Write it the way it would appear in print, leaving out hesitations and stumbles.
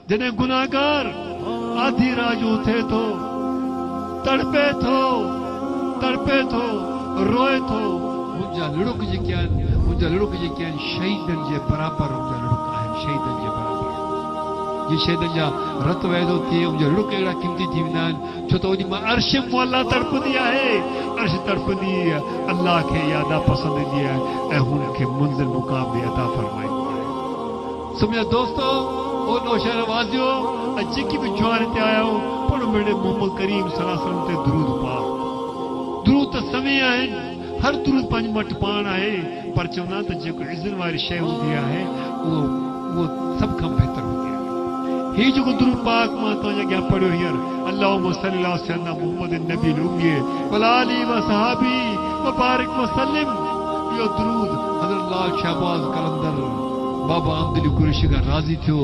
जॾहिं गुनाहगार आधी रात जो उथे थो, तड़पे थो रोए थो, मुंहिंजा लुड़ुक जेके आहिनि शहीदनि जे बराबरि मुंहिंजा लुड़ुक आहिनि, शहीदनि जे बराबरि। जीअं शहीदनि जा रत वहे थो थिए, मुंहिंजा लुड़ुक अहिड़ा क़ीमती थी वेंदा आहिनि, छो त ओॾी महिल अर्श मुअल्ला तड़पंदी आहे, अर्श तड़पंदी अल्लाह खे यादा पसंदि ईंदी आहे ऐं हुनखे मुंज़िल मुक़ाम बि अता फरमाईंदो आहे। सो मुंहिंजा दोस्तो, ओ नौशहर वासियो, ऐं जेकी बि ज्वार ते आया हो, पढ़ो मेरे मोहम्मद करीम सल्लल्लाहु अलैहि वसल्लम ते दुरूद पाओ। दुरूद त समय आहिनि, हर दुरूद पंहिंजो वटि पाण आहे, पर चवंदा त जेको इज़्ज़त वारी शइ हूंदी आहे उहो सभ खां बहितर हूंदी आहे। ही जेको दुरूद पाक मां तव्हांजे अॻियां पढ़ियो हींअर, अल्लाहुम्मा सल्ली अला सय्यदना मुहम्मद नबी उम्मी व आलिहि व सहाबी व बारिक व सल्लिम, इहो दुरूद हज़रत लाल शहबाज कलंदर बाबा अहमद अली कुरैशी खां राज़ी थियो।